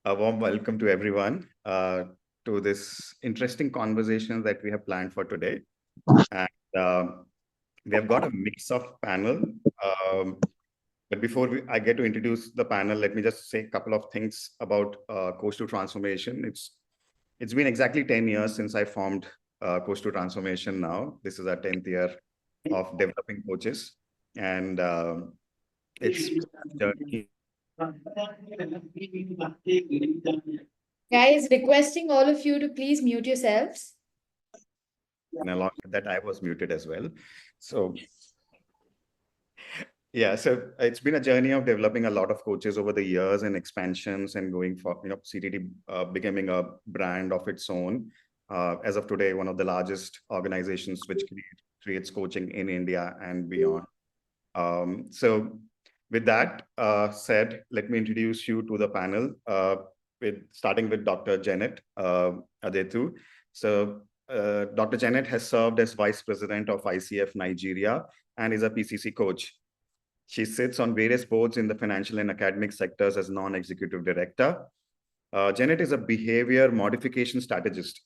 A warm welcome to everyone to this interesting conversation that we have planned for today. And we have got a mix of panel. But before I get to introduce the panel, let me just say a couple of things about Coach to Transformation. It's been exactly 10 years since I formed Coach to Transformation now. This is our 10th year of developing coaches. And it's Guys, requesting all of you to please mute yourselves. And along with that, I was muted as well. So yeah, so it's been a journey of developing a lot of coaches over the years and expansions and going for, CTT becoming a brand of its own. As of today, one of the largest organizations which creates coaching in India and beyond. So with that said, let me introduce you to the panel, starting with Dr. Janet Adetu. So Dr. Janet has served as Vice President of ICF Nigeria and is a PCC coach. She sits on various boards in the financial and academic sectors as non-executive director. Janet is a behavior modification strategist,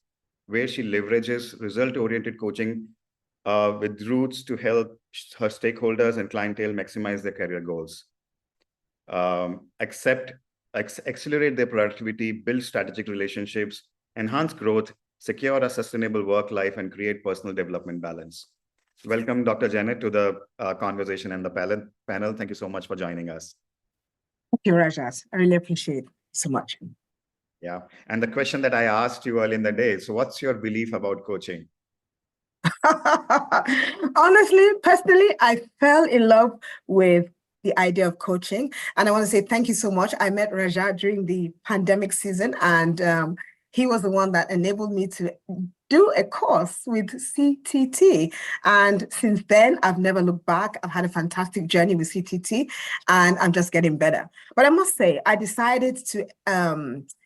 where she leverages result-oriented coaching with roots to help her stakeholders and clientele maximize their career goals, accelerate their productivity, build strategic relationships, enhance growth, secure a sustainable work life, and create personal development balance. Welcome, Dr. Janet, to the conversation and the panel. Thank you so much for joining us. Thank you, Rajas. I really appreciate it so much. Yeah. And the question that I asked you early in the day, so what's your belief about coaching? Honestly, personally, I fell in love with the idea of coaching. And I want to say thank you so much. I met Raja during the pandemic season, and he was the one that enabled me to do a course with CTT. And since then, I've never looked back. I've had a fantastic journey with CTT, and I'm just getting better. But I must say, I decided to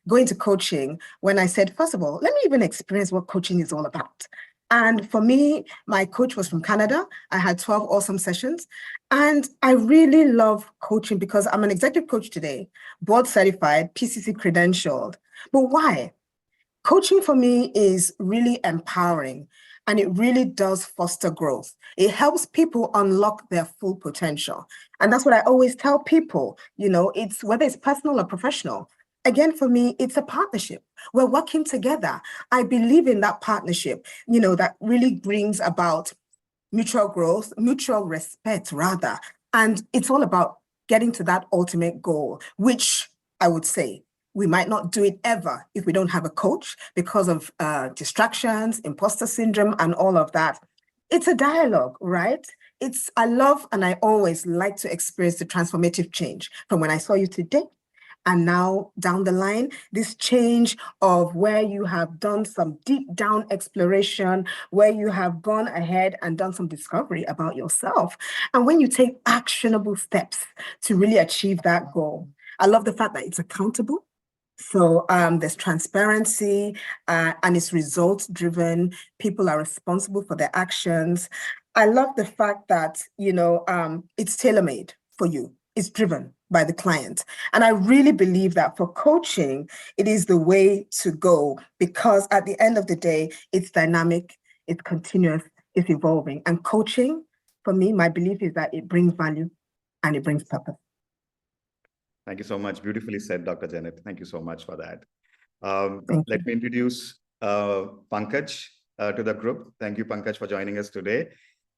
go into coaching when I said, first of all, let me even experience what coaching is all about. And for me, my coach was from Canada. I had 12 awesome sessions. And I really love coaching because I'm an executive coach today, board certified, PCC credentialed. But why? Coaching for me is really empowering, and it really does foster growth. It helps people unlock their full potential. And that's what I always tell people, it's whether it's personal or professional. Again, for me, it's a partnership. We're working together. I believe in that partnership, that really brings about mutual growth, mutual respect, rather. And it's all about getting to that ultimate goal, which I would say we might not do it ever if we don't have a coach because of distractions, imposter syndrome, and all of that. It's a dialogue, right? I love and I always like to experience the transformative change from when I saw you today and now down the line, this change of where you have done some deep down exploration, where you have gone ahead and done some discovery about yourself. And when you take actionable steps to really achieve that goal. I love the fact that it's accountable. So there's transparency and it's results driven. People are responsible for their actions. I love the fact that, it's tailor-made for you. It's driven by the client. And I really believe that for coaching, it is the way to go because at the end of the day, it's dynamic, it's continuous, it's evolving. And coaching, for me, my belief is that it brings value and it brings purpose. Thank you so much. Beautifully said, Dr. Janet. Thank you so much for that. Let me introduce Pankaj to the group. Thank you, Pankaj, for joining us today.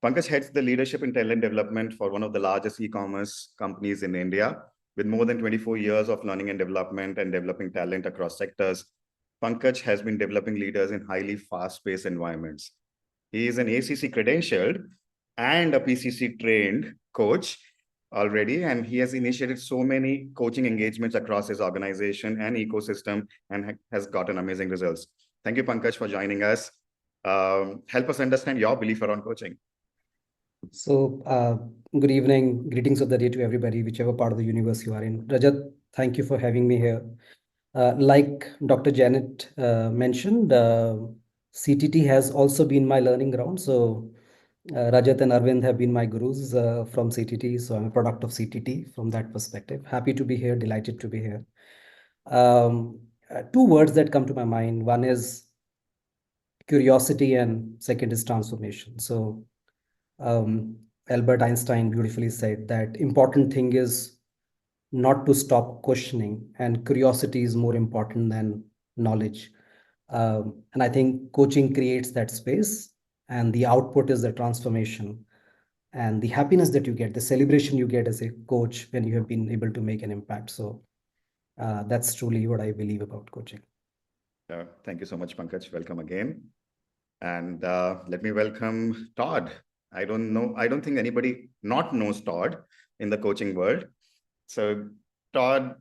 Pankaj heads the leadership and talent development for one of the largest e-commerce companies in India. With more than 24 years of learning and development and developing talent across sectors, Pankaj has been developing leaders in highly fast-paced environments. He is an ACC credentialed and a PCC trained coach already, and he has initiated so many coaching engagements across his organization and ecosystem and has gotten amazing results. Thank you, Pankaj, for joining us. Help us understand your belief around coaching. So good evening, greetings of the day to everybody, whichever part of the universe you are in. Rajat, thank you for having me here. Like Dr. Janet mentioned, CTT has also been my learning ground. So Rajat and Arvind have been my gurus from CTT. So I'm a product of CTT from that perspective. Happy to be here, delighted to be here. Two words that come to my mind. One is curiosity and second is transformation. So Albert Einstein beautifully said that important thing is not to stop questioning, and curiosity is more important than knowledge. And I think coaching creates that space, and the output is the transformation and the happiness that you get, the celebration you get as a coach when you have been able to make an impact. So that's truly what I believe about coaching. Thank you so much, Pankaj. Welcome again. And let me welcome Todd. I don't think anybody not knows Todd in the coaching world. So Todd,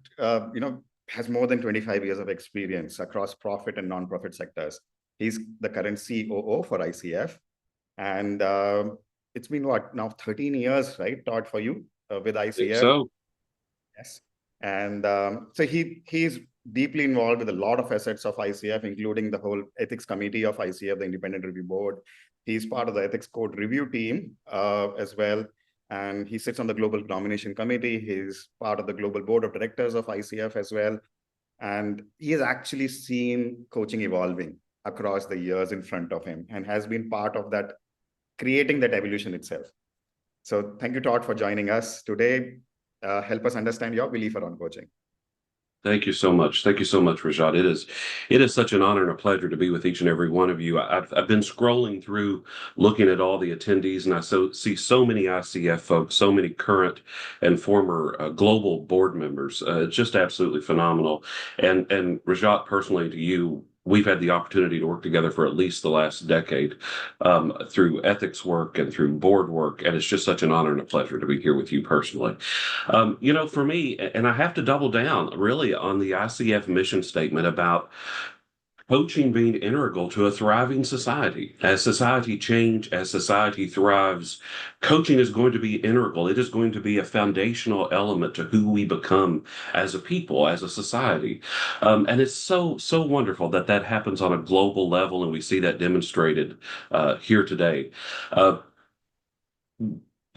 has more than 25 years of experience across profit and non-profit sectors. He's the current COO for ICF. And it's been what, now 13 years, right, Todd, for you with ICF? So, Yes. And so he's deeply involved with a lot of assets of ICF, including the whole ethics committee of ICF, the independent review board. He's part of the ethics code review team as well. And he sits on the global nomination committee. He's part of the global board of directors of ICF as well. And he has actually seen coaching evolving across the years in front of him and has been part of that, creating that evolution itself. So thank you, Todd, for joining us today. Help us understand your belief around coaching. thank you so much. Thank you so much, Rajat. It is such an honor and a pleasure to be with each and every one of you. I've been scrolling through, looking at all the attendees, and I see so many ICF folks, so many current and former global board members. It's just absolutely phenomenal. And Rajat, personally to you, we've had the opportunity to work together for at least the last decade through ethics work and through board work. And it's just such an honor and a pleasure to be here with you personally. For me, and I have to double down really on the ICF mission statement about coaching being integral to a thriving society. As society changes, as society thrives, coaching is going to be integral. It is going to be a foundational element to who we become as a people, as a society. And it's so wonderful that happens on a global level, and we see that demonstrated here today.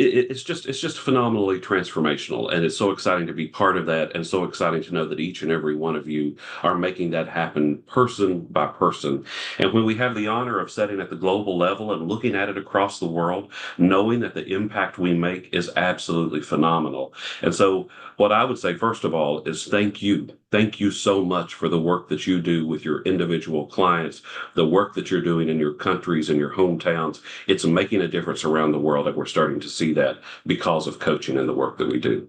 It's just phenomenally transformational, and it's so exciting to be part of that, and so exciting to know that each and every one of you are making that happen person by person. And when we have the honor of setting at the global level and looking at it across the world, knowing that the impact we make is absolutely phenomenal. And so what I would say, first of all, is thank you. Thank you so much for the work that you do with your individual clients, the work that you're doing in your countries and your hometowns. It's making a difference around the world, and we're starting to see that because of coaching and the work that we do.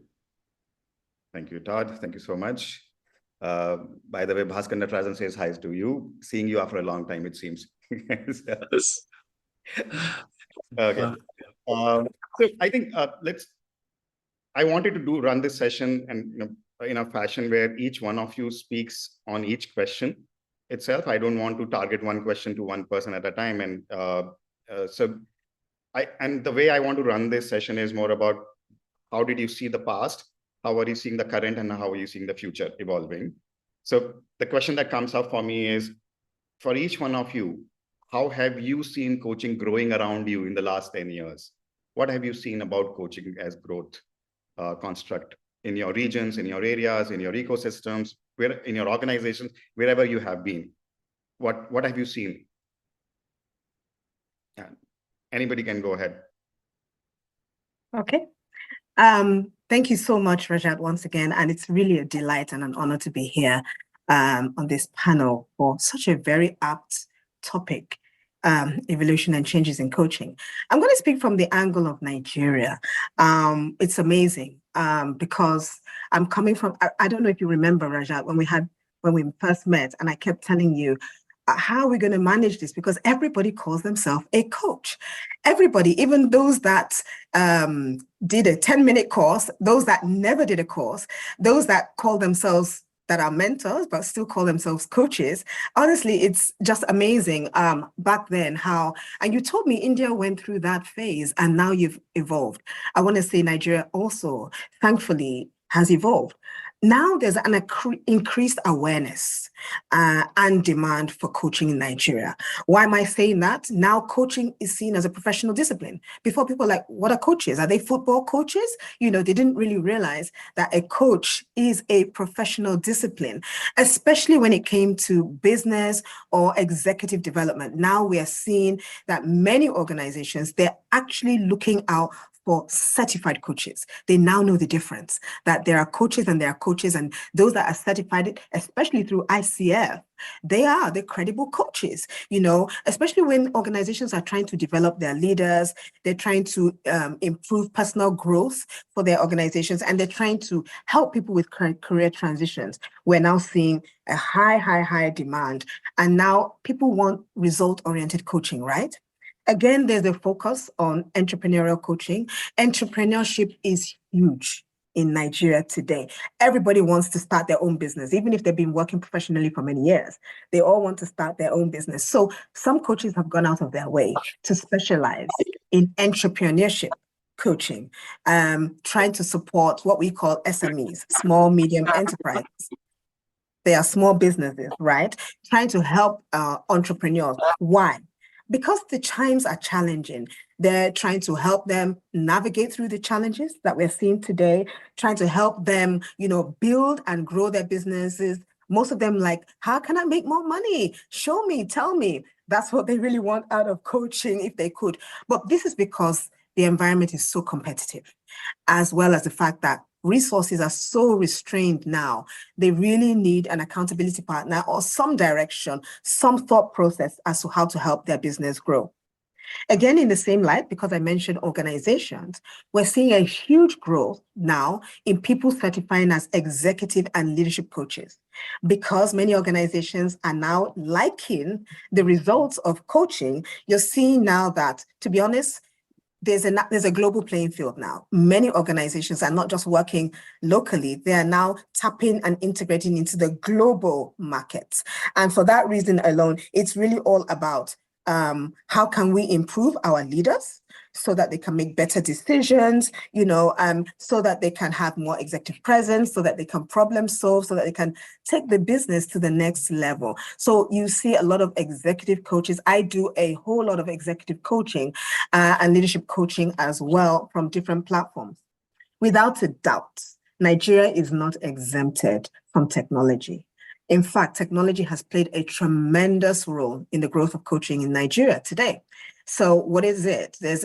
Thank you, Todd. Thank you so much. By the way, Bhaskar Natarajan says hi to you. Seeing you after a long time, it seems. Okay. So I think I wanted to run this session and in a fashion where each one of you speaks on each question itself. I don't want to target one question to one person at a time. And and the way I want to run this session is more about how did you see the past, how are you seeing the current, and how are you seeing the future evolving? So the question that comes up for me is, for each one of you, how have you seen coaching growing around you in the last 10 years? What have you seen about coaching as growth construct in your regions, in your areas, in your ecosystems, in your organizations, wherever you have been? What have you seen? Anybody can go ahead. Okay. Thank you so much, Rajat, once again. And it's really a delight and an honor to be here on this panel for such a very apt topic, evolution and changes in coaching. I'm going to speak from the angle of Nigeria. It's amazing because I'm coming from, I don't know if you remember, Rajat, when we first met, and I kept telling you, how are we going to manage this? Because everybody calls themselves a coach. Everybody, even those that did a 10-minute course, those that never did a course, those that call themselves, that are mentors, but still call themselves coaches. Honestly, it's just amazing back then how, and you told me India went through that phase and now you've evolved. I want to say Nigeria also, thankfully, has evolved. Now there's an increased awareness and demand for coaching in Nigeria. Why am I saying that? Now coaching is seen as a professional discipline. Before, people were like, what are coaches? Are they football coaches? You know, they didn't really realize that a coach is a professional discipline, especially when it came to business or executive development. Now we are seeing that many organizations, they're actually looking out for certified coaches. They now know the difference, that there are coaches and there are coaches, and those that are certified, especially through ICF, they are the credible coaches, you know, especially when organizations are trying to develop their leaders, they're trying to improve personal growth for their organizations, and they're trying to help people with career transitions. We're now seeing a high demand, and now people want result-oriented coaching, right? Again, there's a focus on entrepreneurial coaching. Entrepreneurship is huge in Nigeria today. Everybody wants to start their own business, even if they've been working professionally for many years. They all want to start their own business. So some coaches have gone out of their way to specialize in entrepreneurship coaching, trying to support what we call SMEs, small, medium enterprises. They are small businesses, right? Trying to help entrepreneurs. Why? Because the times are challenging. They're trying to help them navigate through the challenges that we're seeing today, trying to help them, you know, build and grow their businesses. Most of them like, how can I make more money? Show me, tell me. That's what they really want out of coaching if they could. But this is because the environment is so competitive, as well as the fact that resources are so restrained now. They really need an accountability partner or some direction, some thought process as to how to help their business grow. Again, in the same light, because I mentioned organizations, we're seeing a huge growth now in people certifying as executive and leadership coaches, because many organizations are now liking the results of coaching. You're seeing now that, to be honest, there's a global playing field now. Many organizations are not just working locally, they are now tapping and integrating into the global markets. And for that reason alone, it's really all about how can we improve our leaders so that they can make better decisions, you know, so that they can have more executive presence, so that they can problem solve, so that they can take the business to the next level. So you see a lot of executive coaches. I do a whole lot of executive coaching and leadership coaching as well from different platforms. Without a doubt, Nigeria is not exempted from technology. In fact, technology has played a tremendous role in the growth of coaching in Nigeria today. So what is it? There's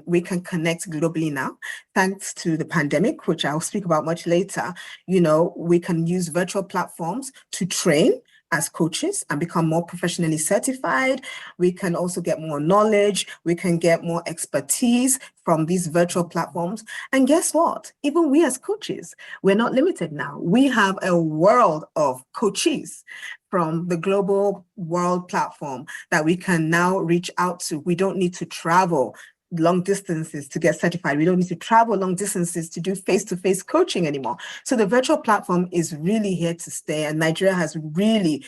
we can connect globally now, thanks to the pandemic, which I'll speak about much later. You know, we can use virtual platforms to train as coaches and become more professionally certified. We can also get more knowledge. We can get more expertise from these virtual platforms. And guess what? Even we as coaches, we're not limited now. We have a world of coaches from the global world platform that we can now reach out to. We don't need to travel long distances to get certified. We don't need to travel long distances to do face-to-face coaching anymore. So the virtual platform is really here to stay, and Nigeria has really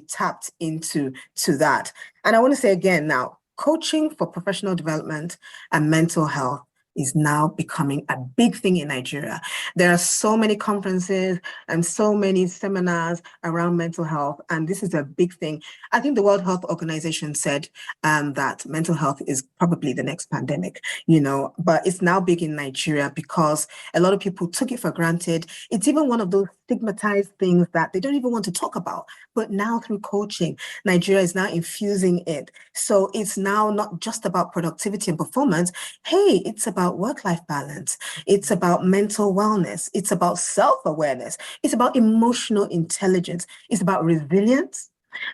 tapped into that. And I want to say again now, coaching for professional development and mental health is now becoming a big thing in Nigeria. There are so many conferences and so many seminars around mental health, and this is a big thing. I think the World Health Organization said that mental health is probably the next pandemic, you know, but it's now big in Nigeria because a lot of people took it for granted. It's even one of those stigmatized things that they don't even want to talk about. But now through coaching, Nigeria is now infusing it. So it's now not just about productivity and performance. Hey, it's about work-life balance. It's about mental wellness. It's about self-awareness. It's about emotional intelligence. It's about resilience.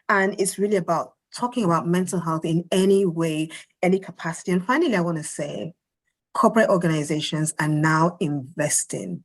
And it's really about talking about mental health in any way, any capacity. And finally, I want to say, corporate organizations are now investing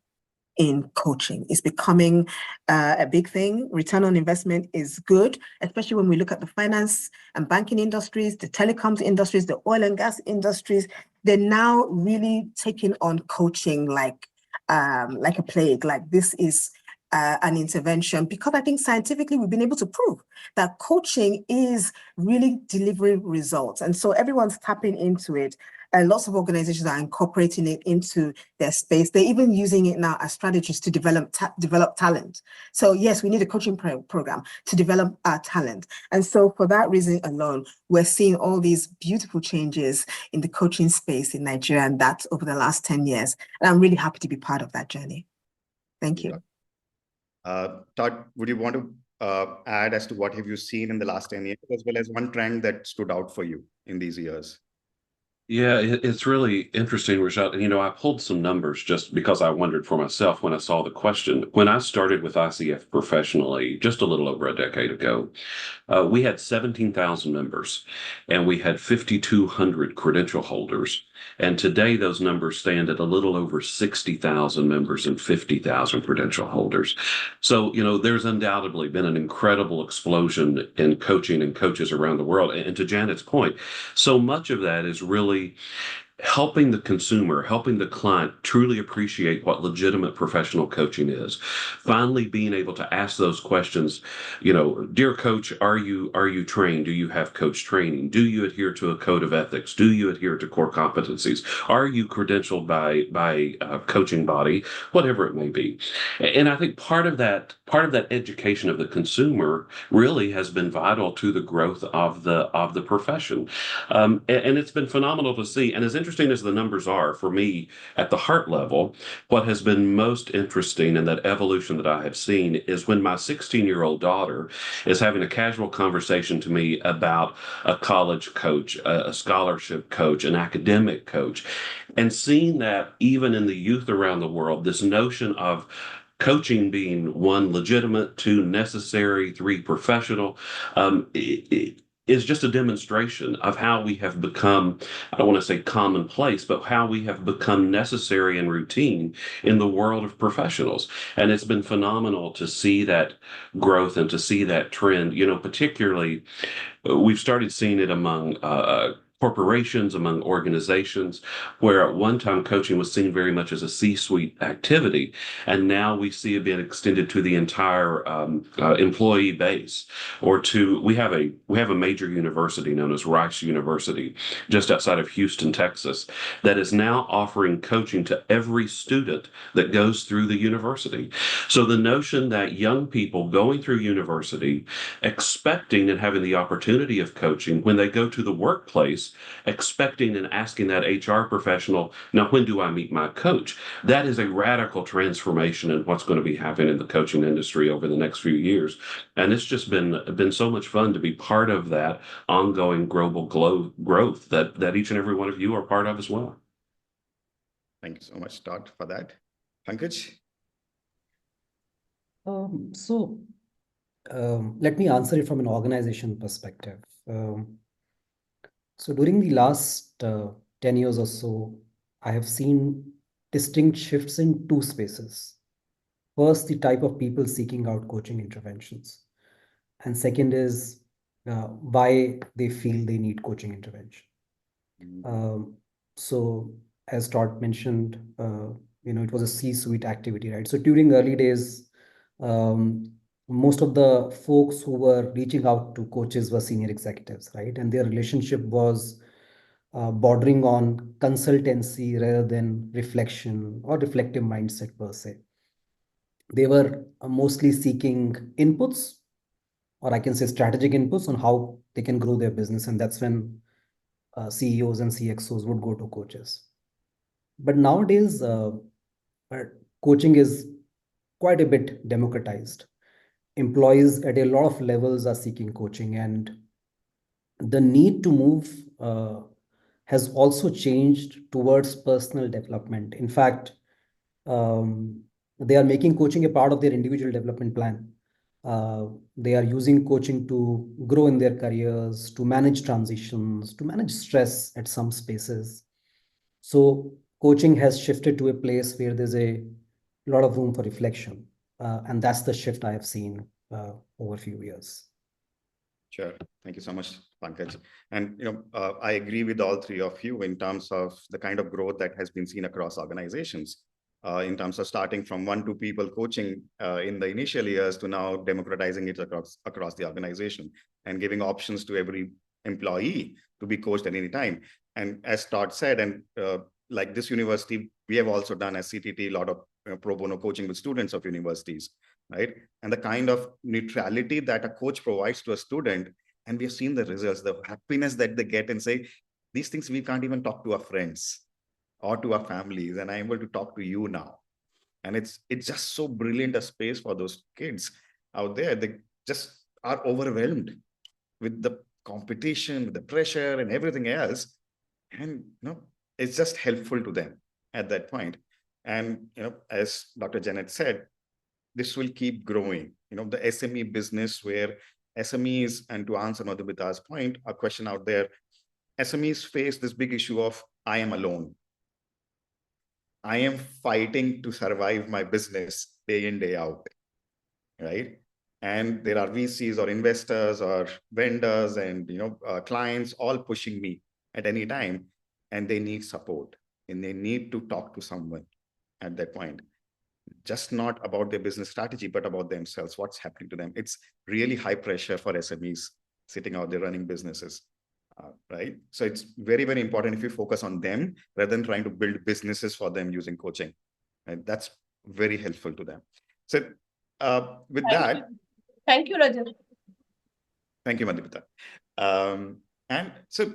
in coaching. It's becoming a big thing. Return on investment is good, especially when we look at the finance and banking industries, the telecoms industries, the oil and gas industries. They're now really taking on coaching like a plague. Like this is an intervention, because I think scientifically we've been able to prove that coaching is really delivering results. And so everyone's tapping into it. lots of organizations are incorporating it into their space. They're even using it now as strategies to develop talent. So yes, we need a coaching program to develop our talent. And so for that reason alone, we're seeing all these beautiful changes in the coaching space in Nigeria, and that's over the last 10 years. And I'm really happy to be part of that journey. Thank you. Todd, would you want to add as to what have you seen in the last 10 years, as well as one trend that stood out for you in these years? Yeah, it's really interesting, Rajat. You know, I pulled some numbers just because I wondered for myself when I saw the question. When I started with ICF professionally, just a little over a decade ago, we had 17,000 members and we had 5,200 credential holders. And today those numbers stand at a little over 60,000 members and 50,000 credential holders. So, you know, there's undoubtedly been an incredible explosion in coaching and coaches around the world. And to Janet's point, so much of that is really helping the consumer, helping the client truly appreciate what legitimate professional coaching is. Finally being able to ask those questions, you know, dear coach, are you trained? Do you have coach training? Do you adhere to a code of ethics? Do you adhere to core competencies? Are you credentialed by a coaching body? Whatever it may be. And I think part of that education of the consumer really has been vital to the growth of the profession. And it's been phenomenal to see. And as interesting as the numbers are for me at the heart level, what has been most interesting in that evolution that I have seen is when my 16-year-old daughter is having a casual conversation to me about a college coach, a scholarship coach, an academic coach, and seeing that even in the youth around the world, this notion of coaching being one, legitimate, two, necessary, three, professional, is just a demonstration of how we have become, I don't want to say commonplace, but how we have become necessary and routine in the world of professionals. And it's been phenomenal to see that growth and to see that trend, you know, particularly we've started seeing it among corporations, among organizations, where at one time coaching was seen very much as a C-suite activity, and now we see it being extended to the entire employee base. Or we have a major university known as Rice University, just outside of Houston, Texas, that is now offering coaching to every student that goes through the university. So the notion that young people going through university, expecting and having the opportunity of coaching when they go to the workplace, expecting and asking that HR professional, now when do I meet my coach? That is a radical transformation in what's going to be happening in the coaching industry over the next few years. And it's just been so much fun to be part of that ongoing global growth that each and every one of you are part of as well. Thank you so much, Todd, for that. Pankaj? Let me answer it from an organization perspective. So during the last 10 years or so, I have seen distinct shifts in two spaces. First, the type of people seeking out coaching interventions. And second is why they feel they need coaching intervention. So as Todd mentioned, you know, it was a C-suite activity, right? So during early days, most of the folks who were reaching out to coaches were senior executives, right? And their relationship was bordering on consultancy rather than reflection or reflective mindset per se. They were mostly seeking inputs, or I can say strategic inputs on how they can grow their business. And that's when CEOs and CXOs would go to coaches. But nowadays, coaching is quite a bit democratized. Employees at a lot of levels are seeking coaching, and the need to move has also changed towards personal development. In fact, they are making coaching a part of their individual development plan. They are using coaching to grow in their careers, to manage transitions, to manage stress at some spaces. So coaching has shifted to a place where there's a lot of room for reflection. And that's the shift I have seen over a few years. Sure. Thank you so much, Pankaj. And I agree with all three of you in terms of the kind of growth that has been seen across organizations, in terms of starting from 1-2 people coaching in the initial years to now democratizing it across the organization and giving options to every employee to be coached at any time. And as Todd said, and like this university, we have also done as CTT a lot of pro bono coaching with students of universities, right? And the kind of neutrality that a coach provides to a student, and we have seen the results, the happiness that they get and say, these things we can't even talk to our friends or to our families, and I'm able to talk to you now. And it's just so brilliant a space for those kids out there. They just are overwhelmed with the competition, with the pressure and everything else. And it's just helpful to them at that point. And as Dr. Janet said, this will keep growing. The SME business where SMEs, and to answer Madhumita's point, a question out there, SMEs face this big issue of I am alone. I am fighting to survive my business day in, day out, right? And there are VCs or investors or vendors and clients all pushing me at any time, and they need support and they need to talk to someone at that point. Just not about their business strategy, but about themselves, what's happening to them. It's really high pressure for SMEs sitting out there running businesses, right? So it's very, very important if you focus on them rather than trying to build businesses for them using coaching. Right? That's very helpful to them. So with that. Thank you, Rajat. Thank you, Madhumita. And so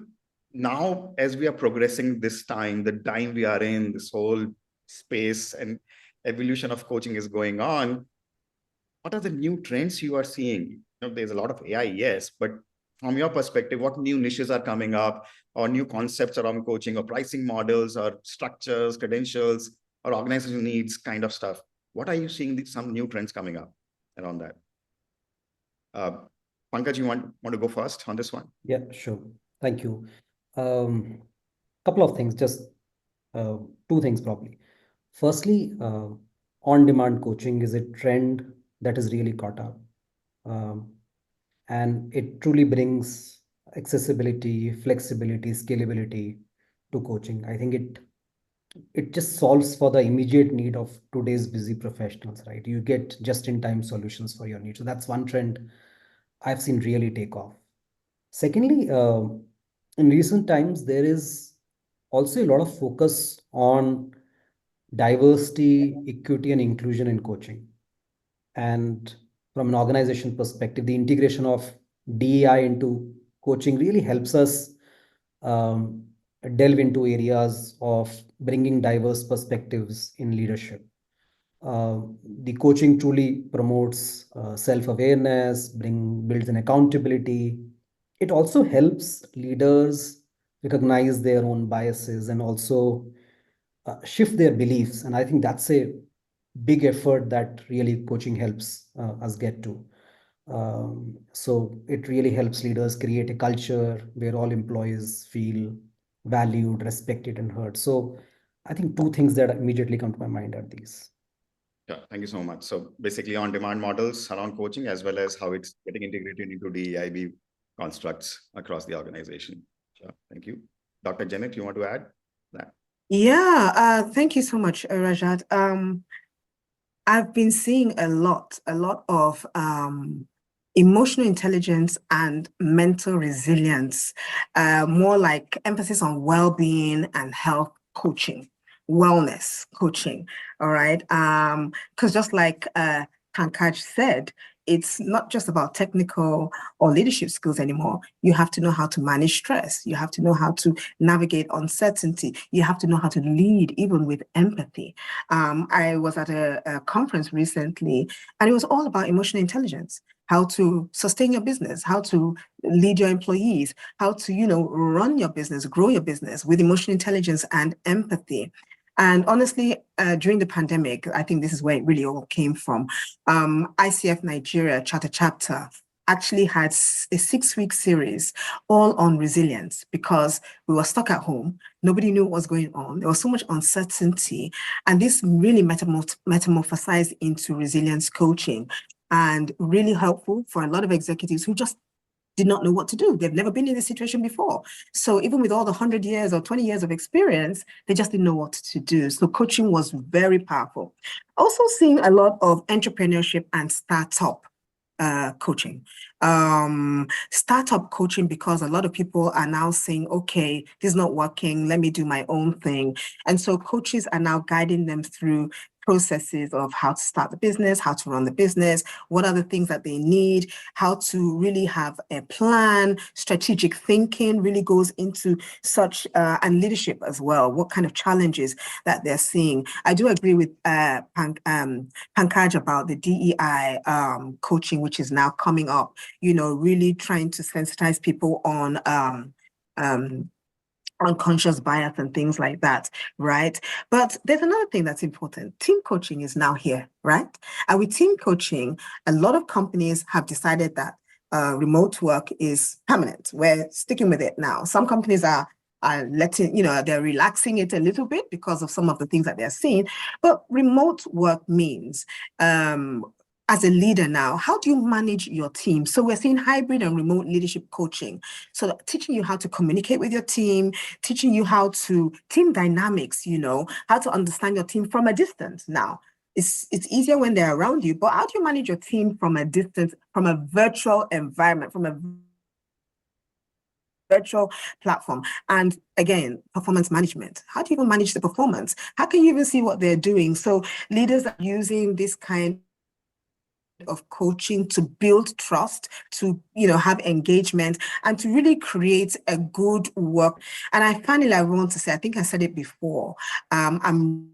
now as we are progressing the time we are in, this whole space and evolution of coaching is going on, what are the new trends you are seeing? There's a lot of AI, yes, but from your perspective, what new niches are coming up or new concepts around coaching or pricing models or structures, credentials, or organizational needs kind of stuff? What are you seeing some new trends coming up around that? Pankaj, you want to go first on this one? Yeah, sure. Thank you. Couple of things, just two things probably. Firstly, on-demand coaching is a trend that is really caught up. And it truly brings accessibility, flexibility, scalability to coaching. I think it just solves for the immediate need of today's busy professionals, right? You get just-in-time solutions for your needs. So that's one trend I've seen really take off. Secondly, in recent times, there is also a lot of focus on diversity, equity, and inclusion in coaching. And from an organization perspective, the integration of DEI into coaching really helps us delve into areas of bringing diverse perspectives in leadership. The coaching truly promotes self-awareness, builds an accountability. It also helps leaders recognize their own biases and also shift their beliefs. And I think that's a big effort that really coaching helps us get to. So it really helps leaders create a culture where all employees feel valued, respected, and heard. So I think two things that immediately come to my mind are these. Yeah, thank you so much. So basically on-demand models around coaching, as well as how it's getting integrated into DEIB constructs across the organization. Sure. Thank you. Dr. Janet, you want to add that? Yeah, thank you so much, Rajat. I've been seeing a lot of emotional intelligence and mental resilience, more like emphasis on well-being and health coaching, wellness coaching. All right. Because just like Pankaj said, it's not just about technical or leadership skills anymore. You have to know how to manage stress. You have to know how to navigate uncertainty. You have to know how to lead, even with empathy. I was at a conference recently, and it was all about emotional intelligence, how to sustain your business, how to lead your employees, how to, run your business, grow your business with emotional intelligence and empathy. And honestly, during the pandemic, I think this is where it really all came from. ICF Nigeria Charter Chapter actually had a 6-week series all on resilience because we were stuck at home. Nobody knew what was going on. There was so much uncertainty. And this really metamorphosized into resilience coaching, and really helpful for a lot of executives who just did not know what to do. They've never been in this situation before. So even with all the 100 years or 20 years of experience, they just didn't know what to do. So coaching was very powerful. Also seeing a lot of entrepreneurship and startup coaching, startup coaching, because a lot of people are now saying, okay, this is not working, let me do my own thing. And so coaches are now guiding them through processes of how to start the business, how to run the business, what are the things that they need, how to really have a plan. Strategic thinking really goes into such, and leadership as well, what kind of challenges that they're seeing. I do agree with Pankaj about the DEI coaching, which is now coming up, really trying to sensitize people on unconscious bias and things like that, right? But there's another thing that's important. Team coaching is now here, right? And with team coaching, a lot of companies have decided that remote work is permanent. We're sticking with it now. Some companies are letting, they're relaxing it a little bit because of some of the things that they're seeing. But remote work means as a leader now, how do you manage your team? So we're seeing hybrid and remote leadership coaching. So teaching you how to communicate with your team, teaching you how to team dynamics, how to understand your team from a distance now. It's easier when they're around you, but how do you manage your team from a distance, from a virtual environment, from a virtual platform? And again, performance management. How do you even manage the performance? How can you even see what they're doing? So leaders are using this kind of coaching to build trust, to have engagement, and to really create a good work. And I finally want to say, I think I said it before, I'm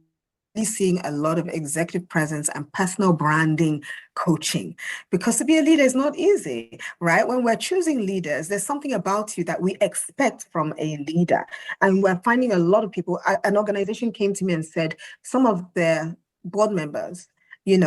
really seeing a lot of executive presence and personal branding coaching, because to be a leader is not easy, right? When we're choosing leaders, there's something about you that we expect from a leader. And we're finding a lot of people, an organization came to me and said some of their board members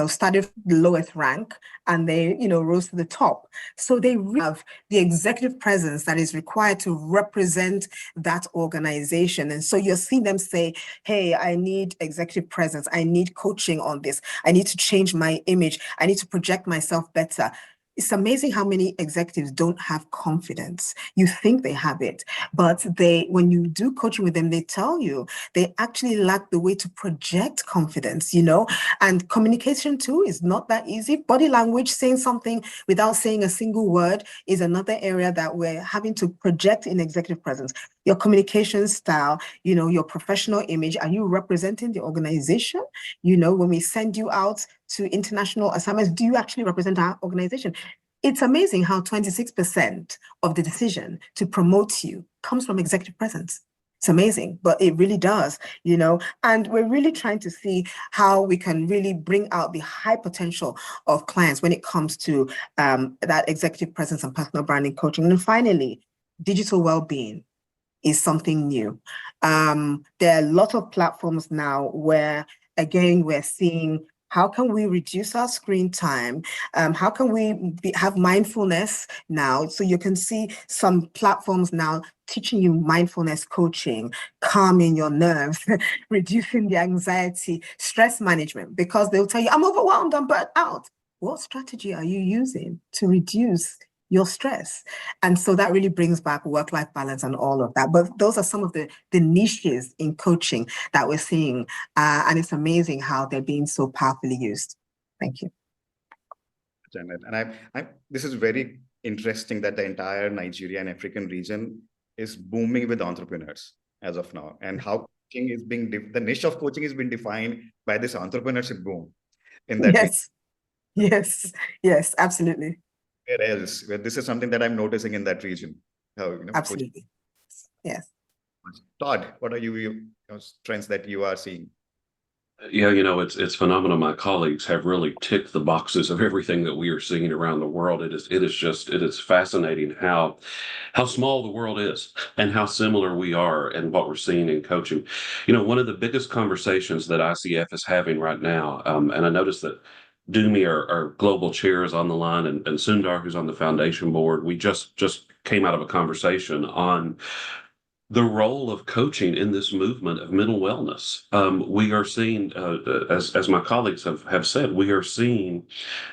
started the lowest rank and they, rose to the top. So they have the executive presence that is required to represent that organization. And so you're seeing them say, hey, I need executive presence. I need coaching on this. I need to change my image. I need to project myself better. It's amazing how many executives don't have confidence. You think they have it, but when you do coaching with them, they tell you they actually lack the way to project confidence, and communication too is not that easy. Body language, saying something without saying a single word, is another area that we're having to project in executive presence. Your communication style, your professional image. Are you representing the organization? When we send you out to international assignments, do you actually represent our organization? It's amazing how 26% of the decision to promote you comes from executive presence. It's amazing, but it really does, and we're really trying to see how we can really bring out the high potential of clients when it comes to that executive presence and personal branding coaching. And finally, digital well-being is something new. There are a lot of platforms now where, again, we're seeing how can we reduce our screen time? How can we have mindfulness now? So you can see some platforms now teaching you mindfulness coaching, calming your nerves, reducing the anxiety, stress management, because they'll tell you, I'm overwhelmed, I'm burnt out. What strategy are you using to reduce your stress? And so that really brings back work-life balance and all of that. But those are some of the niches in coaching that we're seeing. And it's amazing how they're being so powerfully used. Thank you. Janet. And this is very interesting that the entire Nigeria and African region is booming with entrepreneurs as of now. And how coaching is being, the niche of coaching is being defined by this entrepreneurship boom in that region. Yes, absolutely. Where else? Where this is something that I'm noticing in that region. How, absolutely. Yes. Todd, what are you trends that you are seeing? Yeah, it's phenomenal. My colleagues have really ticked the boxes of everything that we are seeing around the world. It is fascinating how small the world is and how similar we are and what we're seeing in coaching. One of the biggest conversations that ICF is having right now, and I noticed that Doomy, our global chair, is on the line, and Sundar, who's on the foundation board. We just came out of a conversation on the role of coaching in this movement of mental wellness. We are seeing, as my colleagues have said, we are seeing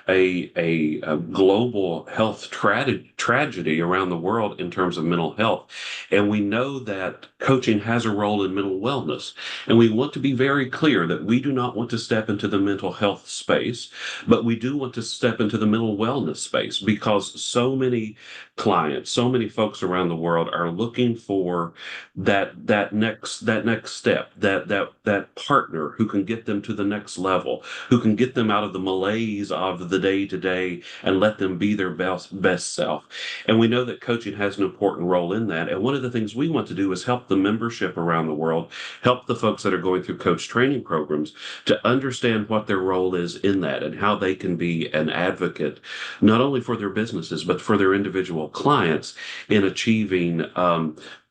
a global health tragedy around the world in terms of mental health. And we know that coaching has a role in mental wellness. And we want to be very clear that we do not want to step into the mental health space, but we do want to step into the mental wellness space, because so many clients, so many folks around the world are looking for that next step, that partner who can get them to the next level, who can get them out of the malaise of the day to day and let them be their best self. And we know that coaching has an important role in that. And one of the things we want to do is help the membership around the world, help the folks that are going through coach training programs to understand what their role is in that and how they can be an advocate, not only for their businesses, but for their individual clients in achieving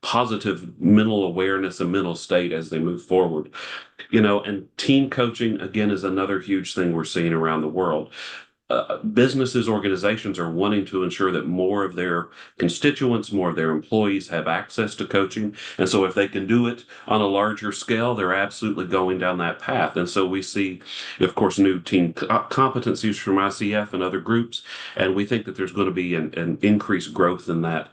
positive mental awareness and mental state as they move forward. And team coaching, again, is another huge thing we're seeing around the world. Businesses, organizations are wanting to ensure that more of their constituents, more of their employees have access to coaching. And so if they can do it on a larger scale, they're absolutely going down that path. And so we see, of course, new team competencies from ICF and other groups. And we think that there's going to be an increased growth in that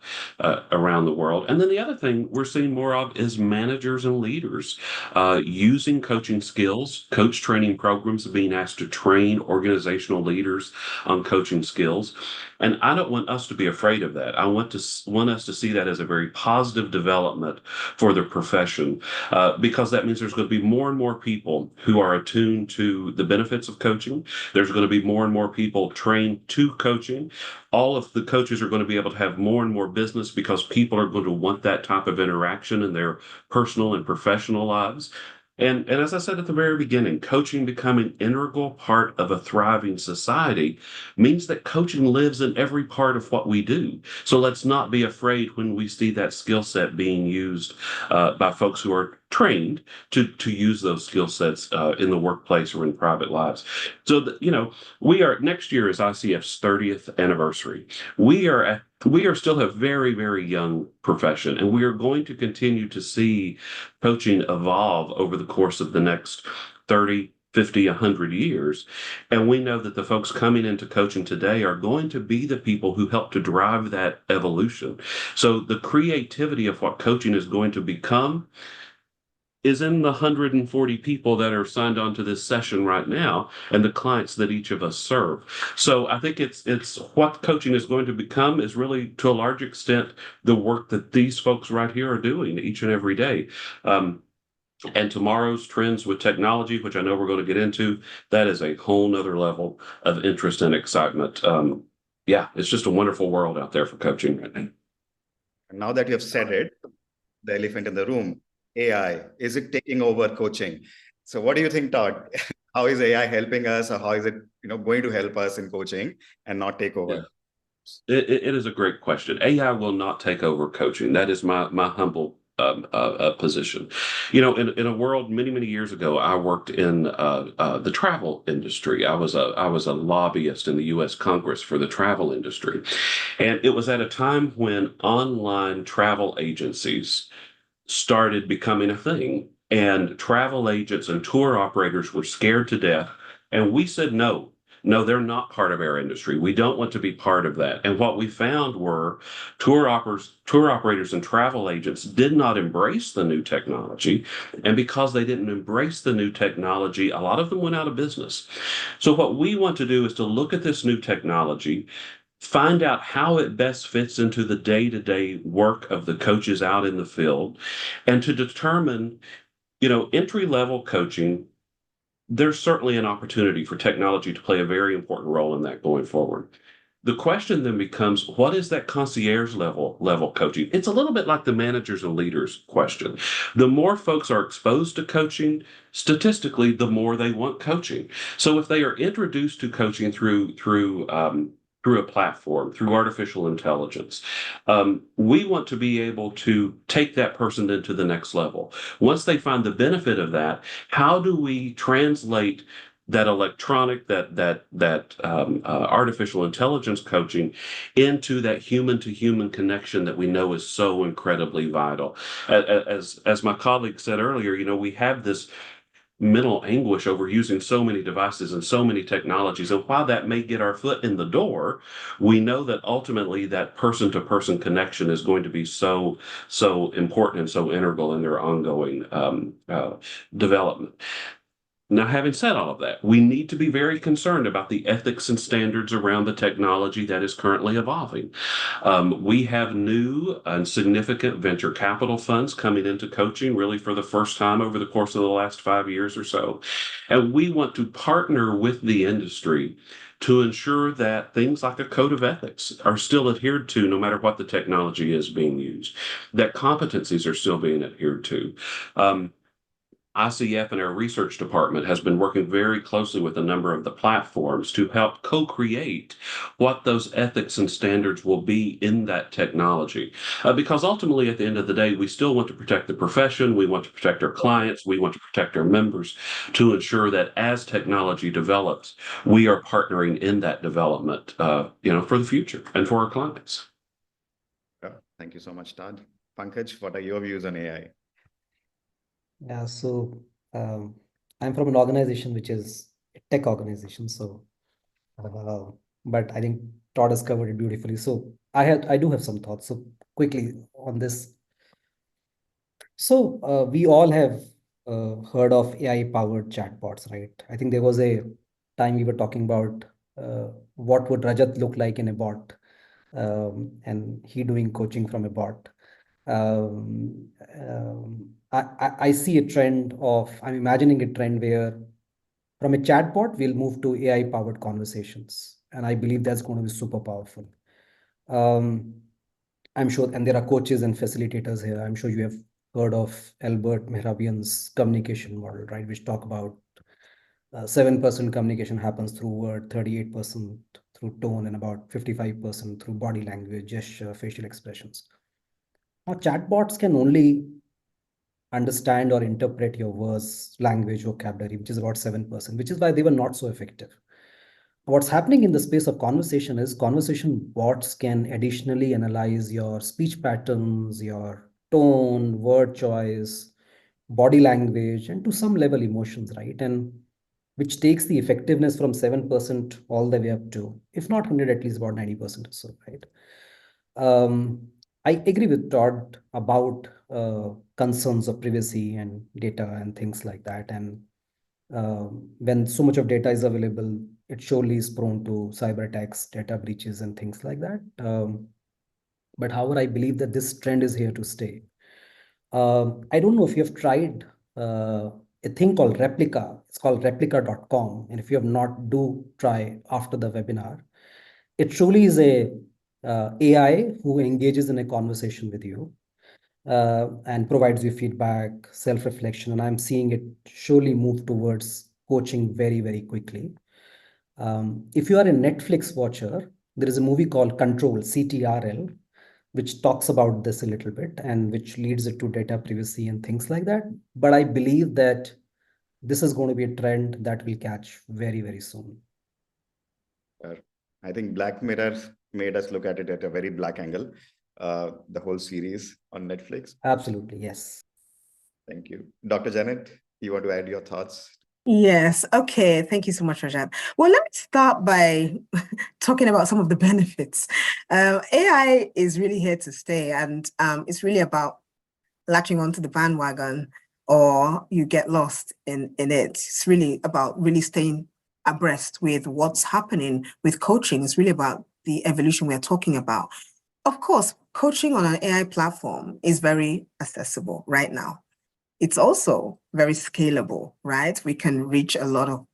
around the world. And then the other thing we're seeing more of is managers and leaders using coaching skills, coach training programs, being asked to train organizational leaders on coaching skills. And I don't want us to be afraid of that. I want us to see that as a very positive development for the profession, because that means there's going to be more and more people who are attuned to the benefits of coaching. There's going to be more and more people trained to coaching. All of the coaches are going to be able to have more and more business because people are going to want that type of interaction in their personal and professional lives. And as I said at the very beginning, coaching becoming an integral part of a thriving society means that coaching lives in every part of what we do. So let's not be afraid when we see that skill set being used by folks who are trained to use those skill sets in the workplace or in private lives. So, next year is ICF's 30th anniversary. We are still a very, very young profession, and we are going to continue to see coaching evolve over the course of the next 30, 50, 100 years. And we know that the folks coming into coaching today are going to be the people who help to drive that evolution. So the creativity of what coaching is going to become is in the 140 people that are signed on to this session right now and the clients that each of us serve. So I think it's what coaching is going to become is really, to a large extent, the work that these folks right here are doing each and every day. And tomorrow's trends with technology, which I know we're going to get into, that is a whole nother level of interest and excitement. It's just a wonderful world out there for coaching right now. Now that you have said it, the elephant in the room, AI, is it taking over coaching? So what do you think, Todd? How is AI helping us, or how is it going to help us in coaching and not take over? Yeah. It is a great question. AI will not take over coaching. That is my humble position. In a world many years ago, I worked in the travel industry. I was a lobbyist in the U.S. Congress for the travel industry, and it was at a time when online travel agencies started becoming a thing, and travel agents and tour operators were scared to death. And we said, no, they're not part of our industry. We don't want to be part of that. And what we found were tour operators and travel agents did not embrace the new technology. And because they didn't embrace the new technology, a lot of them went out of business. So what we want to do is to look at this new technology, find out how it best fits into the day-to-day work of the coaches out in the field, and to determine, entry-level coaching, there's certainly an opportunity for technology to play a very important role in that going forward. The question then becomes, what is that concierge level coaching? It's a little bit like the managers and leaders question. The more folks are exposed to coaching, statistically, the more they want coaching. So if they are introduced to coaching through a platform, through artificial intelligence, we want to be able to take that person into the next level. Once they find the benefit of that, how do we translate that electronic, that artificial intelligence coaching into that human to human connection that we know is so incredibly vital. As my colleague said earlier, we have this mental anguish over using so many devices and so many technologies. And while that may get our foot in the door, we know that ultimately that person to person connection is going to be so important and so integral in their ongoing development. Now, having said all of that, we need to be very concerned about the ethics and standards around the technology that is currently evolving. We have new and significant venture capital funds coming into coaching really for the first time over the course of the last 5 years or so. And we want to partner with the industry to ensure that things like a code of ethics are still adhered to no matter what the technology is being used, that competencies are still being adhered to. ICF and our research department has been working very closely with a number of the platforms to help co-create what those ethics and standards will be in that technology. Because ultimately, at the end of the day, we still want to protect the profession, we want to protect our clients, we want to protect our members to ensure that as technology develops, we are partnering in that development, for the future and for our clients. Yeah, thank you so much, Todd. Pankaj, what are your views on AI? Yeah, so I'm from an organization which is a tech organization. So, but I think Todd has covered it beautifully. So I do have some thoughts. So quickly on this. So we all have heard of AI-powered chatbots, right? I think there was a time we were talking about what would Rajat look like in a bot, and he doing coaching from a bot. I see a trend I'm imagining a trend where from a chatbot, we'll move to AI-powered conversations. And I believe that's going to be super powerful. I'm sure, and there are coaches and facilitators here. I'm sure you have heard of Albert Mehrabian's communication model, right? Which talk about 7% communication happens through word, 38% through tone, and about 55% through body language, gesture, facial expressions. Now, chatbots can only understand or interpret your words, language, vocabulary, which is about 7%, which is why they were not so effective. What's happening in the space of conversation is conversation bots can additionally analyze your speech patterns, your tone, word choice, body language, and to some level emotions, right? And which takes the effectiveness from 7% all the way up to, if not 100, at least about 90% or so, right? I agree with Todd about concerns of privacy and data and things like that. And when so much of data is available, it surely is prone to cyber attacks, data breaches, and things like that. But however, I believe that this trend is here to stay. I don't know if you have tried a thing called Replica. It's called replica.com. And if you have not, do try after the webinar. It truly is a AI who engages in a conversation with you and provides you feedback, self-reflection. And I'm seeing it surely move towards coaching very, very quickly. If you are a Netflix watcher, there is a movie called Control, CTRL, which talks about this a little bit and which leads it to data privacy and things like that. But I believe that this is going to be a trend that will catch very, very soon. I think Black Mirror made us look at it at a very black angle, the whole series on Netflix. Absolutely, yes. Thank you. Dr. Janet, you want to add your thoughts? Yes. Okay. Thank you so much, Rajat. Well, let me start by talking about some of the benefits. AI is really here to stay, and it's really about latching onto the bandwagon or you get lost in it. It's really about really staying abreast with what's happening with coaching. It's really about the evolution we're talking about. Of course, coaching on an AI platform is very accessible right now. It's also very scalable, right? We can reach a lot of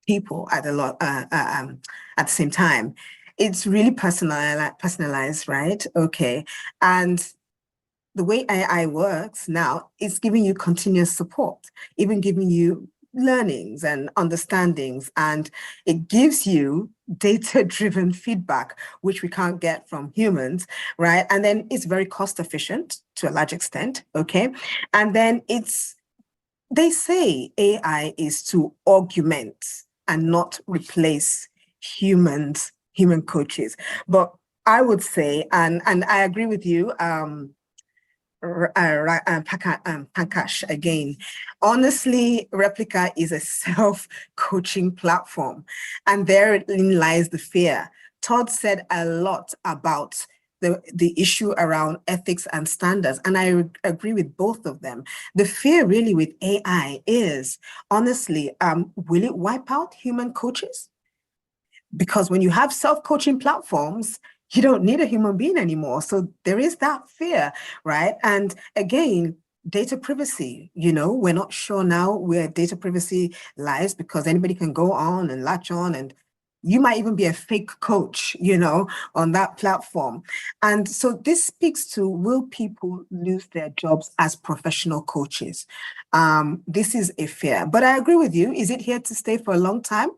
people at the same time. It's really personalized, right? Okay. And the way AI works now is giving you continuous support, even giving you learnings and understandings, and it gives you data-driven feedback, which we can't get from humans, right? And then it's very cost efficient to a large extent, okay? And then they say AI is to augment and not replace human coaches. But I would say, and I agree with you, Pankash, again. Honestly, Replica is a self-coaching platform, and therein lies the fear. Todd said a lot about the issue around ethics and standards, and I agree with both of them. The fear really with AI is, honestly, will it wipe out human coaches? Because when you have self-coaching platforms, you don't need a human being anymore. So there is that fear, right? And again, data privacy, we're not sure now where data privacy lies, because anybody can go on and latch on, and you might even be a fake coach, on that platform. And so this speaks to, will people lose their jobs as professional coaches? This is a fear, but I agree with you. Is it here to stay for a long time?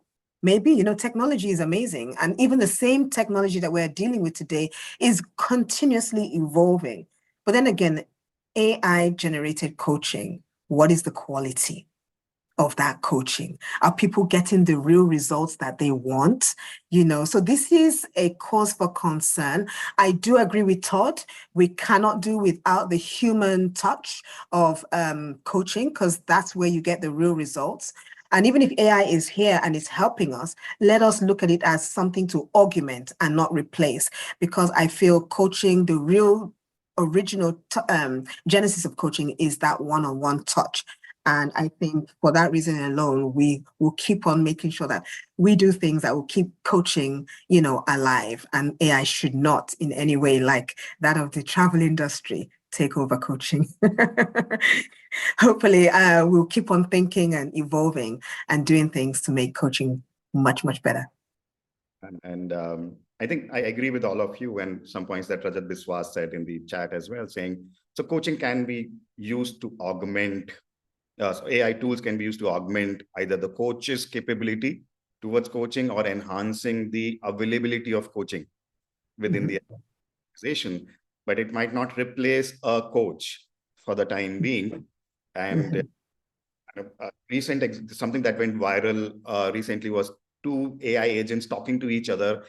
Maybe, technology is amazing. And even the same technology that we're dealing with today is continuously evolving. But then again, AI generated coaching, what is the quality of that coaching? Are people getting the real results that they want? So this is a cause for concern. I do agree with Todd. We cannot do without the human touch of coaching, because that's where you get the real results. And even if AI is here and it's helping us, let us look at it as something to augment and not replace, because I feel coaching, the real original genesis of coaching is that one-on-one touch. And I think for that reason alone, we will keep on making sure that we do things that will keep coaching, alive. And AI should not in any way, like that of the travel industry, take over coaching. Hopefully, we'll keep on thinking and evolving and doing things to make coaching much, much better. And I think I agree with all of you, and some points that Rajat Biswas said in the chat as well, saying, so coaching can be used to augment, so AI tools can be used to augment either the coach's capability towards coaching or enhancing the availability of coaching within the organization, but it might not replace a coach for the time being. And something that went viral recently was two AI agents talking to each other,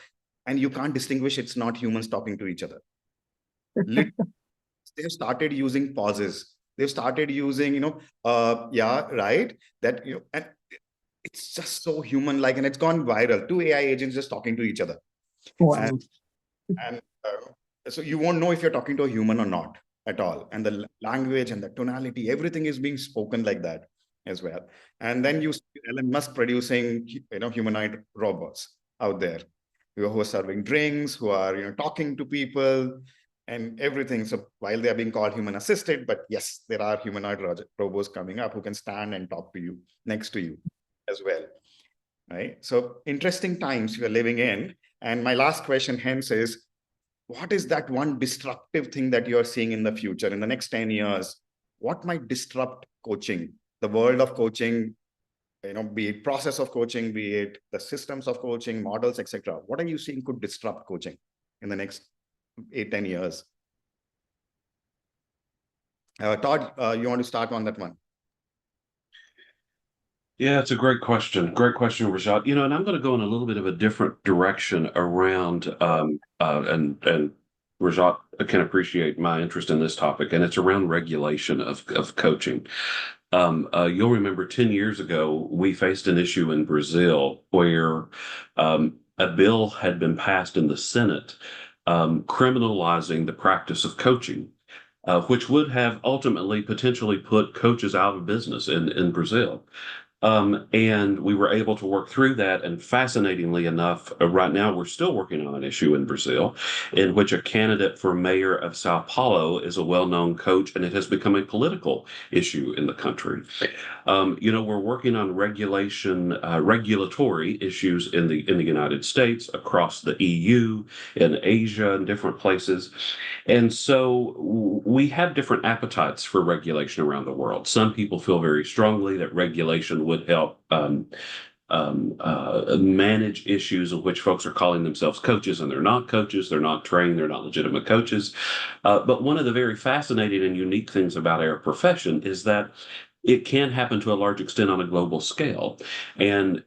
and you can't distinguish it's not humans talking to each other. They've started using pauses. They've started using, yeah, right, that, and it's just so human-like, and it's gone viral. Two AI agents just talking to each other. Wow. And so you won't know if you're talking to a human or not at all. And the language and the tonality, everything is being spoken like that as well. And then you see Elon Musk producing, humanoid robots out there who are serving drinks, who are, talking to people and everything. So while they are being called human assisted, but yes, there are humanoid robots coming up who can stand and talk to you next to you as well. Right. So interesting times we are living in. And my last question hence is, what is that one disruptive thing that you're seeing in the future, in the next 10 years? What might disrupt coaching, the world of coaching, be it process of coaching, be it the systems of coaching, models, etc. What are you seeing could disrupt coaching in the next 8-10 years? Todd, you want to start on that one? Yeah, it's a great question. Great question, Rajat. And I'm going to go in a little bit of a different direction around, and Rajat can appreciate my interest in this topic, and it's around regulation of coaching. You'll remember 10 years ago, we faced an issue in Brazil where a bill had been passed in the Senate criminalizing the practice of coaching, which would have ultimately potentially put coaches out of business in Brazil. And we were able to work through that. And fascinatingly enough, right now we're still working on an issue in Brazil in which a candidate for mayor of Sao Paulo is a well-known coach, and it has become a political issue in the country. We're working on regulatory issues in the United States, across the EU, in Asia, and different places. And so we have different appetites for regulation around the world. Some people feel very strongly that regulation would help manage issues in which folks are calling themselves coaches and they're not coaches, they're not trained, they're not legitimate coaches. But one of the very fascinating and unique things about our profession is that it can happen to a large extent on a global scale. And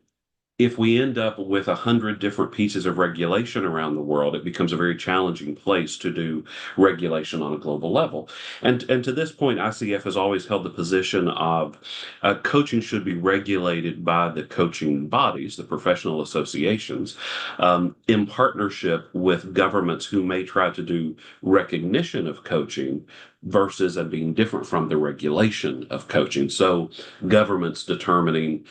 if we end up with 100 different pieces of regulation around the world, it becomes a very challenging place to do regulation on a global level. And to this point, ICF has always held the position of coaching should be regulated by the coaching bodies, the professional associations, in partnership with governments who may try to do recognition of coaching versus it being different from the regulation of coaching. So governments determining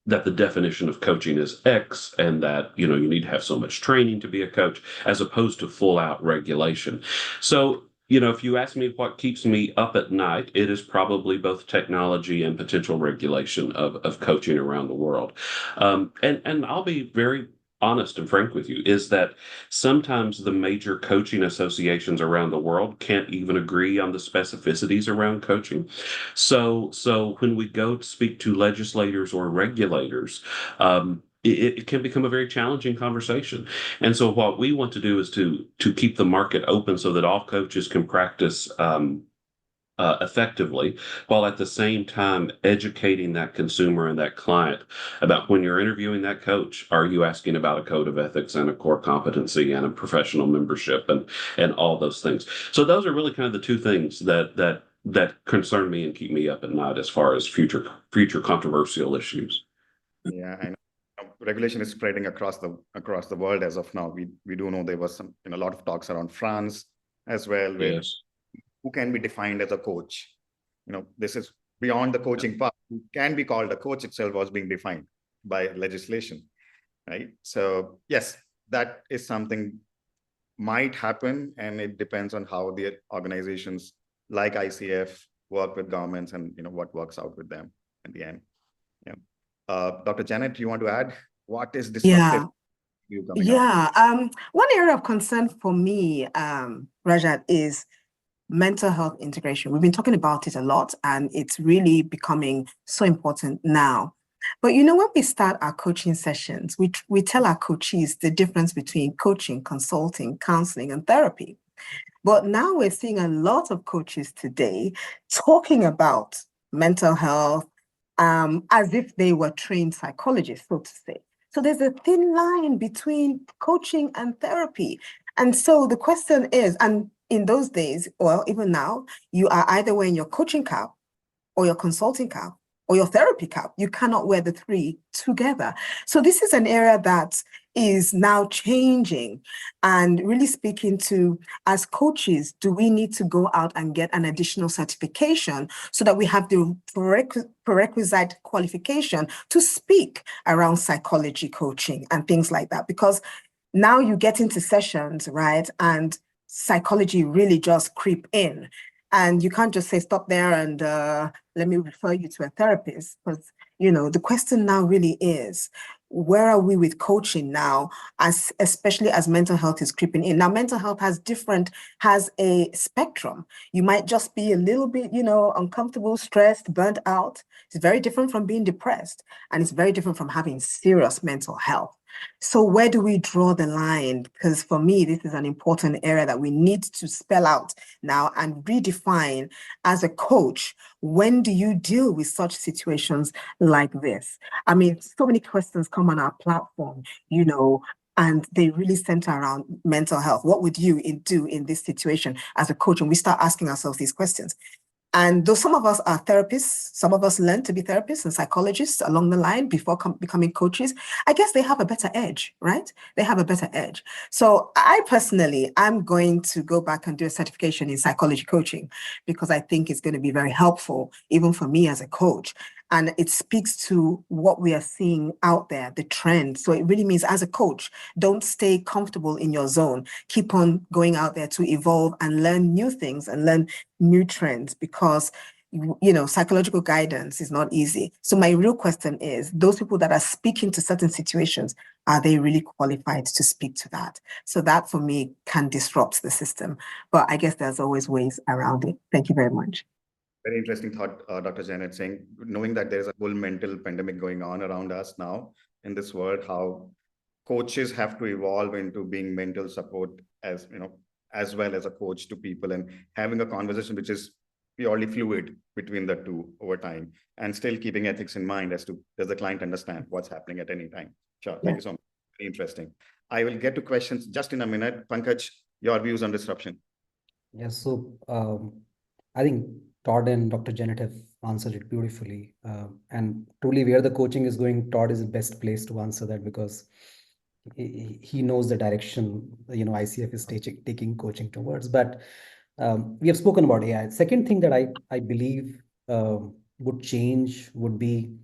that the definition of coaching is X and that, you need to have so much training to be a coach as opposed to full out regulation. So, if you ask me what keeps me up at night, it is probably both technology and potential regulation of coaching around the world. And I'll be very honest and frank with you, is that sometimes the major coaching associations around the world can't even agree on the specificities around coaching. So when we go to speak to legislators or regulators, it can become a very challenging conversation. And so what we want to do is to keep the market open so that all coaches can practice effectively, while at the same time educating that consumer and that client about when you're interviewing that coach, are you asking about a code of ethics and a core competency and a professional membership and all those things. So those are really kind of the two things that concern me and keep me up at night as far as future controversial issues. Yeah, I know. Regulation is spreading across the world as of now. We do know there was a lot of talks around France as well, with Yes. who can be defined as a coach. This is beyond the coaching part. Who can be called a coach itself was being defined by legislation, right? So yes, that is something might happen, and it depends on how the organizations like ICF work with governments and what works out with them at the end. Yeah. Dr. Janet, do you want to add what is disruptive? One area of concern for me, Rajat, is mental health integration. We've been talking about it a lot, and it's really becoming so important now. But when we start our coaching sessions, we tell our coaches the difference between coaching, consulting, counseling, and therapy. But now we're seeing a lot of coaches today talking about mental health as if they were trained psychologists, so to say. So there's a thin line between coaching and therapy. And so the question is, and in those days, or even now, you are either wearing your coaching cap or your consulting cap or your therapy cap. You cannot wear the three together. So this is an area that is now changing, and really speaking to, as coaches, do we need to go out and get an additional certification so that we have the prerequisite qualification to speak around psychology coaching and things like that? Because now you get into sessions, right, and psychology really just creep in. And you can't just say, stop there and let me refer you to a therapist. Because, the question now really is, where are we with coaching now, especially as mental health is creeping in? Now, mental health has a spectrum. You might just be a little bit, uncomfortable, stressed, burnt out. It's very different from being depressed, and it's very different from having serious mental health. So where do we draw the line? Because for me, this is an important area that we need to spell out now and redefine as a coach. When do you deal with such situations like this? I mean, so many questions come on our platform, and they really center around mental health. What would you do in this situation as a coach? And we start asking ourselves these questions. And though some of us are therapists, some of us learn to be therapists and psychologists along the line before becoming coaches, I guess they have a better edge, right? They have a better edge. So I personally, I'm going to go back and do a certification in psychology coaching, because I think it's going to be very helpful, even for me as a coach. And it speaks to what we are seeing out there, the trend. So it really means, as a coach, don't stay comfortable in your zone. Keep on going out there to evolve and learn new things and learn new trends, because psychological guidance is not easy. So my real question is, those people that are speaking to certain situations, are they really qualified to speak to that? So that, for me, can disrupt the system. But I guess there's always ways around it. Thank you very much. Very interesting thought, Dr. Janet, saying, knowing that there's a whole mental pandemic going on around us now in this world, how coaches have to evolve into being mental support as well as a coach to people, and having a conversation which is purely fluid between the two over time, and still keeping ethics in mind as to does the client understand what's happening at any time. Sure. Thank you so much. Very interesting. I will get to questions just in a minute. Pankaj, your views on disruption. Yes, so I think Todd and Dr. Janet have answered it beautifully. And truly, where the coaching is going, Todd is the best place to answer that because he knows the direction, ICF is taking coaching towards. But we have spoken about AI. Second thing that I believe would change would be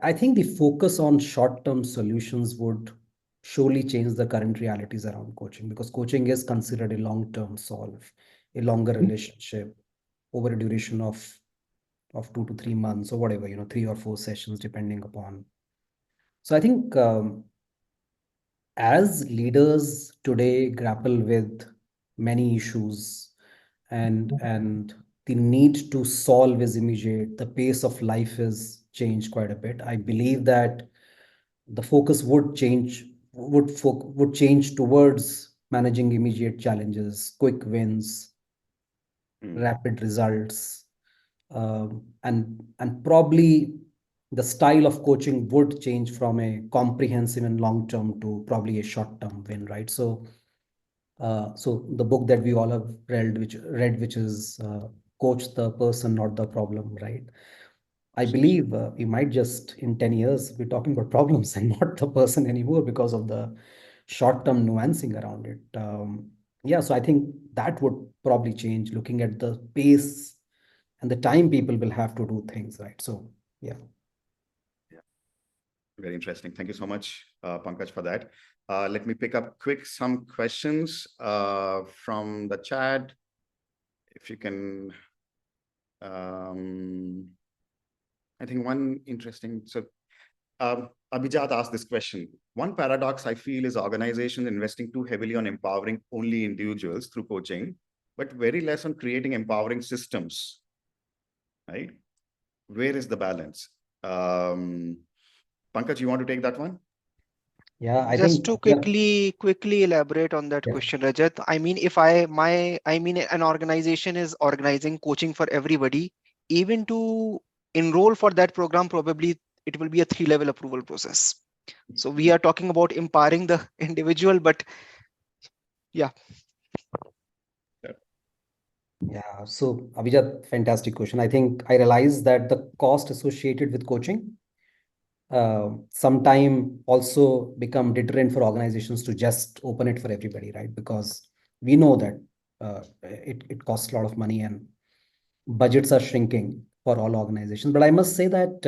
I think the focus on short-term solutions would surely change the current realities around coaching because coaching is considered a long-term solve, a longer relationship over a duration of 2 to 3 months or whatever, 3 or 4 sessions, depending upon. So I think as leaders today grapple with many issues and the need to solve is immediate, the pace of life is changed quite a bit. I believe that the focus would change towards managing immediate challenges, quick wins, rapid results, and probably the style of coaching would change from a comprehensive and long term to probably a short term win, right? So the book that we all have read, which is Coach the Person, Not the Problem, right? I believe we might just in 10 years be talking about problems and not the person anymore because of the short-term nuancing around it. Yeah, so I think that would probably change looking at the pace and the time people will have to do things, right? So, yeah. Very interesting. Thank you so much, Pankaj, for that. Let me pick up some questions from the chat. If you can, I think one interesting, so Abhijat asked this question. One paradox I feel is organizations investing too heavily on empowering only individuals through coaching, but very less on creating empowering systems, right? Where is the balance? Pankaj, you want to take that one? Yeah, I Just think to quickly elaborate on that question, Rajat. I mean, if an organization is organizing coaching for everybody, even to enroll for that program, probably it will be a 3-level approval process. So we are talking about empowering the individual, but yeah. Yeah, so Abhijat, fantastic question. I think I realized that the cost associated with coaching sometime also become deterrent for organizations to just open it for everybody, right? Because we know that it costs a lot of money and budgets are shrinking for all organizations. But I must say that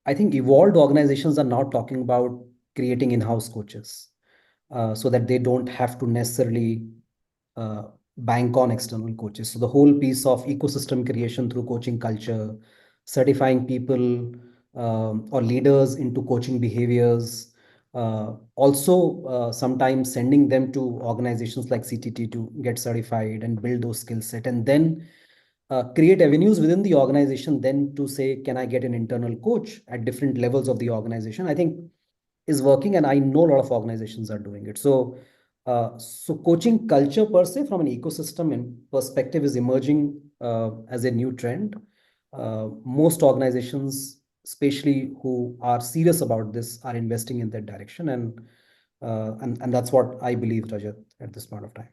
I think evolved organizations are now talking about creating in-house coaches so that they don't have to necessarily bank on external coaches. So the whole piece of ecosystem creation through coaching culture, certifying people or leaders into coaching behaviors, also sometimes sending them to organizations like CTT to get certified and build those skill set, and then create avenues within the organization then to say, can I get an internal coach at different levels of the organization? I think is working, and I know a lot of organizations are doing it. So coaching culture per se from an ecosystem and perspective is emerging as a new trend. Most organizations, especially who are serious about this, are investing in that direction, and that's what I believe, Rajat, at this point of time.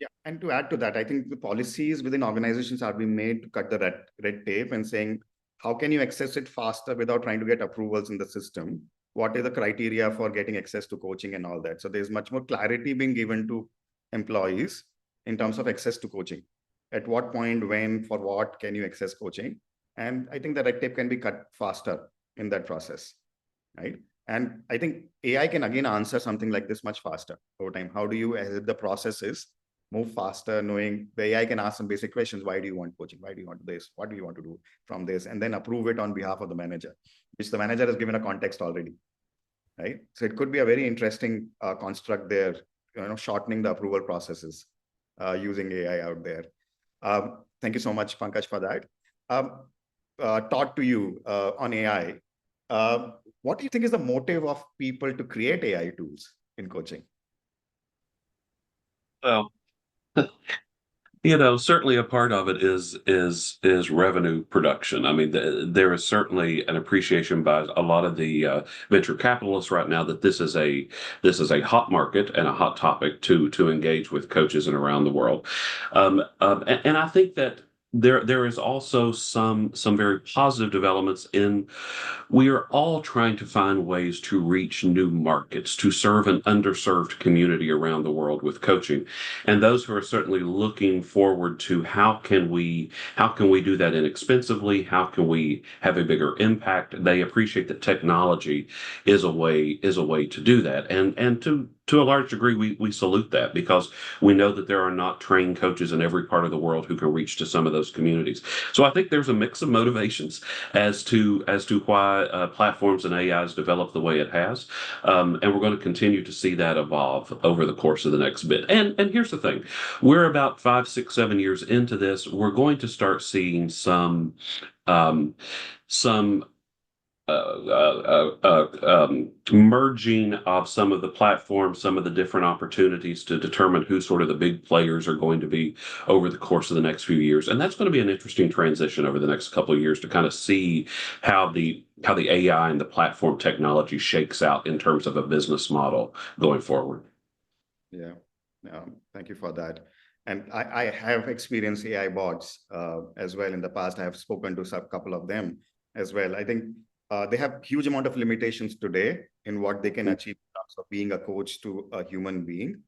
Yeah, and to add to that, I think the policies within organizations are being made to cut the red tape and saying, how can you access it faster without trying to get approvals in the system? What are the criteria for getting access to coaching and all that? So there's much more clarity being given to employees in terms of access to coaching. At what point, when, for what can you access coaching? And I think the red tape can be cut faster in that process, right? And I think AI can again answer something like this much faster over time. How do you, as the processes move faster, knowing the AI can ask some basic questions. Why do you want coaching? Why do you want this? What do you want to do from this? And then approve it on behalf of the manager, which the manager has given a context already, right? So it could be a very interesting construct there, shortening the approval processes using AI out there. Thank you so much, Pankaj, for that. Todd, to you on AI. What do you think is the motive of people to create AI tools in coaching? Well, certainly a part of it is revenue production. I mean, there is certainly an appreciation by a lot of the venture capitalists right now that this is a hot market and a hot topic to engage with coaches and around the world. And I think that there is also some very positive developments in we are all trying to find ways to reach new markets, to serve an underserved community around the world with coaching. And those who are certainly looking forward to how can we do that inexpensively? How can we have a bigger impact? They appreciate that technology is a way to do that. And to a large degree, we salute that because we know that there are not trained coaches in every part of the world who can reach to some of those communities. So I think there's a mix of motivations as to why platforms and AIs develop the way it has, and we're going to continue to see that evolve over the course of the next bit. And here's the thing: we're about 5, 6, 7 years into this. We're going to start seeing some merging of some of the platforms, some of the different opportunities to determine who sort of the big players are going to be over the course of the next few years. And that's going to be an interesting transition over the next couple of years to kind of see how the AI and the platform technology shakes out in terms of a business model going forward. Yeah, thank you for that. And I have experienced AI bots as well in the past. I have spoken to a couple of them as well. I think they have huge amount of limitations today in what they can achieve in terms of being a coach to a human being,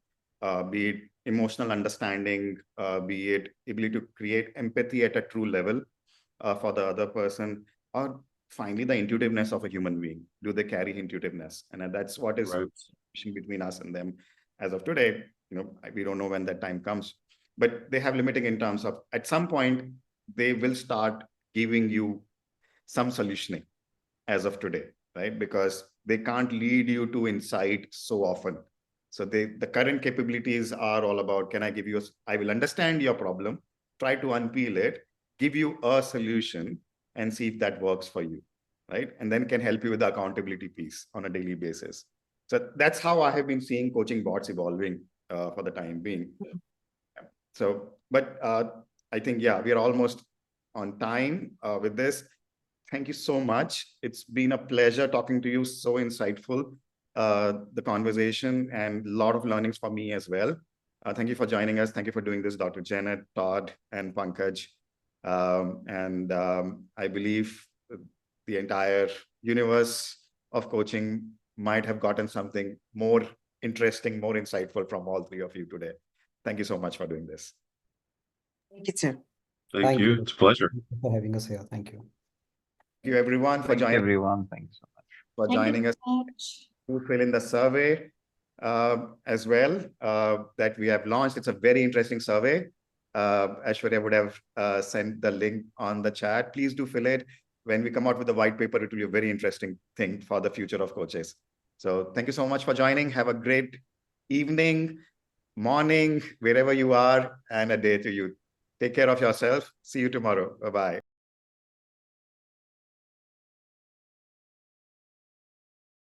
be it emotional understanding, be it ability to create empathy at a true level for the other person, or finally the intuitiveness of a human being. Do they carry intuitiveness? And that's what is between us and them as of today. We don't know when that time comes, but they have limiting in terms of at some point they will start giving you some solutioning as of today, right? Because they can't lead you to insight so often. So the current capabilities are all about, I will understand your problem, try to unpeel it, give you a solution and see if that works for you, right? And then can help you with the accountability piece on a daily basis. So that's how I have been seeing coaching bots evolving for the time being. So, but I think, yeah, we are almost on time with this. Thank you so much. It's been a pleasure talking to you. So insightful, the conversation, and a lot of learnings for me as well. Thank you for joining us. Thank you for doing this, Dr. Janet, Todd, and Pankaj. I believe the entire universe of coaching might have gotten something more interesting, more insightful from all three of you today. Thank you so much for doing this. Thank you, too. Thank you. It's a pleasure. Thank you for having us here. Thank you. Thank you, everyone, for joining. Everyone, thank you so much for joining us. To fill in the survey as well that we have launched. It's a very interesting survey. Aishwarya would have sent the link on the chat. Please do fill it. When we come out with the white paper, it will be a very interesting thing for the future of coaches. So thank you so much for joining. Have a great evening, morning, wherever you are, and a day to you. Take care of yourself. See you tomorrow. Bye-bye.